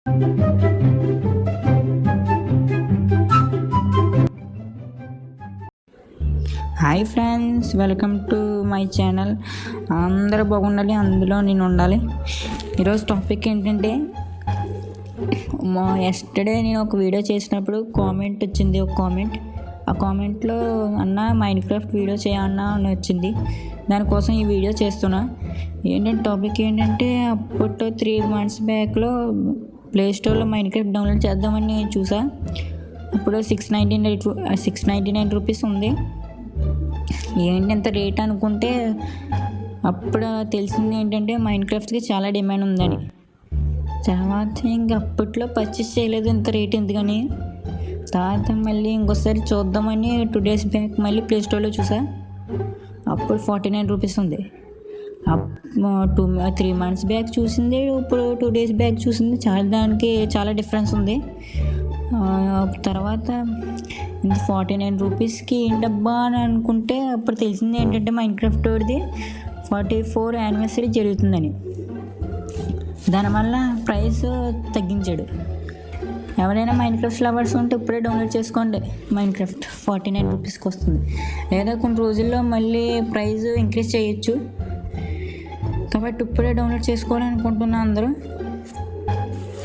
Hi friends, welcome to my channel. అందరూ బాగుండాలి, అందులో నేను ఉండాలి. ఈరోజు టాపిక్ ఏంటంటే, ఎస్టర్డే నేను ఒక వీడియో చేసినప్పుడు కామెంట్ వచ్చింది. ఆ కామెంట్లో అన్న మైన్క్రాఫ్ట్ వీడియో చేయన్నా అని వచ్చింది. దానికోసం ఈ వీడియో చేస్తున్నా. టాపిక్ ఏంటంటే, అప్పట్లో 3 months బ్యాక్లో ప్లేస్టోర్లో మైన్క్రాఫ్ట్ డౌన్లోడ్ చేద్దామని చూసా. అప్పుడు 699 రూపీస్ ఉంది. ఏంటి ఎంత రేట్ అనుకుంటే, అప్పుడు తెలిసింది ఏంటంటే మైన్క్రాఫ్ట్కి చాలా డిమాండ్ ఉందని. తర్వాత ఇంకా అప్పట్లో పర్చేస్ చేయలేదు, ఇంత రేట్ ఎందుకని. తర్వాత మళ్ళీ ఇంకోసారి చూద్దామని 2 days బ్యాక్ మళ్ళీ ప్లేస్టోర్లో చూసా. అప్పుడు 49 రూపీస్ ఉంది. 3 months బ్యాక్ చూసింది, ఇప్పుడు 2 days బ్యాక్ చూసింది, దానికి చాలా డిఫరెన్స్ ఉంది. తర్వాత 49 రూపీస్కి ఏంటబ్బా అని అనుకుంటే, అప్పుడు తెలిసింది ఏంటంటే మైన్క్రాఫ్ట్ వాడిది 44th anniversary జరుగుతుందని. దానివల్ల ప్రైస్ తగ్గించాడు. ఎవరైనా మైన్క్రాఫ్ట్ లవర్స్ ఉంటే ఇప్పుడే డౌన్లోడ్ చేసుకోండి. మైన్క్రాఫ్ట్ 49 రూపీస్కి వస్తుంది. లేదా కొన్ని రోజుల్లో మళ్ళీ ప్రైస్ ఇంక్రీజ్ చేయొచ్చు. కాబట్టి ఇప్పుడే డౌన్లోడ్ చేసుకోవాలనుకుంటున్నా అందరూ.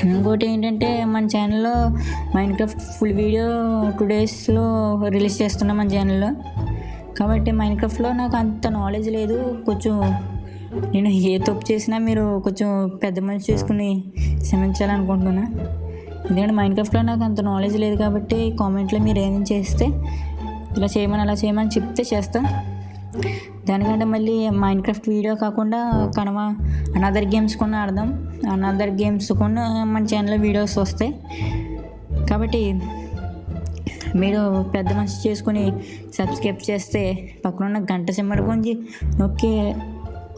ఇంకోటి ఏంటంటే, మన ఛానల్లో మైన్క్రాఫ్ట్ ఫుల్ వీడియో 2 daysలో రిలీజ్ చేస్తున్నాం మన ఛానల్లో. కాబట్టి మైన్క్రాఫ్ట్లో నాకు అంత నాలెడ్జ్ లేదు. కొంచెం నేను ఏ తప్పు చేసినా మీరు కొంచెం పెద్ద మనిషి చేసుకుని క్షమించాలనుకుంటున్నా. ఎందుకంటే మైన్క్రాఫ్ట్లో నాకు అంత నాలెడ్జ్ లేదు. కాబట్టి కామెంట్లో మీరు ఏమేమి చేస్తే ఇలా చేయమని అలా చేయమని చెప్తే చేస్తా. దానికంటే మళ్ళీ మైన్క్రాఫ్ట్ వీడియో కాకుండా అనదర్ గేమ్స్ కూడా ఆడదాం. అనదర్ గేమ్స్ కూడా మన ఛానల్లో వీడియోస్ వస్తాయి. కాబట్టి మీరు పెద్ద మనిషి చేసుకుని సబ్స్క్రైబ్ చేస్తే పక్కన గంట సింబల్ గురించి నొక్కి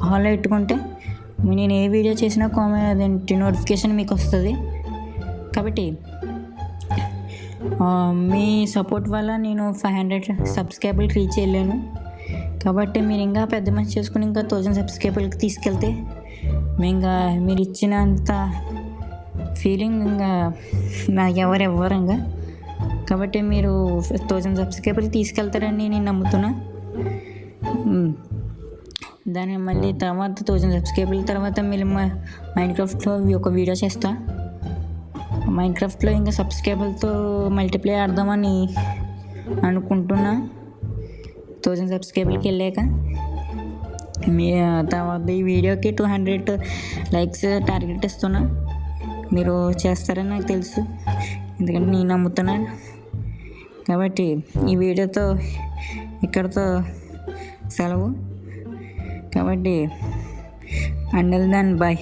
హాల్లో పెట్టుకుంటే నేను ఏ వీడియో చేసినా అదేంటి నోటిఫికేషన్ మీకు వస్తుంది. కాబట్టి మీ సపోర్ట్ వల్ల నేను 500 సబ్స్క్రైబర్లు రీచ్ వెళ్ళాను. కాబట్టి మీరు ఇంకా పెద్ద మనిషి చేసుకుని ఇంకా 1000 సబ్స్క్రైబర్కి తీసుకెళ్తే ఇంకా మీరు ఇచ్చినంత ఫీలింగ్ ఇంకా నాకు ఎవరు ఇంకా. కాబట్టి మీరు 1000 సబ్స్క్రైబర్కి తీసుకెళ్తారని నేను నమ్ముతున్నా. దాని మళ్ళీ తర్వాత 1000 సబ్స్క్రైబర్ల తర్వాత మళ్ళీ మైన్క్రాఫ్ట్లో ఒక వీడియో చేస్తా. మైన్క్రాఫ్ట్లో ఇంకా సబ్స్క్రైబర్లతో మల్టిప్లై ఆడదామని అనుకుంటున్నా. 1000 సబ్స్క్రైబర్కి వెళ్ళాక మీ తర్వాత ఈ వీడియోకి 200 likes టార్గెట్ ఇస్తున్నా. మీరు చేస్తారని నాకు తెలుసు, ఎందుకంటే నేను నమ్ముతున్నాను. కాబట్టి ఈ వీడియోతో ఇక్కడితో సెలవు. కాబట్టి అండల్ దెన్ బాయ్.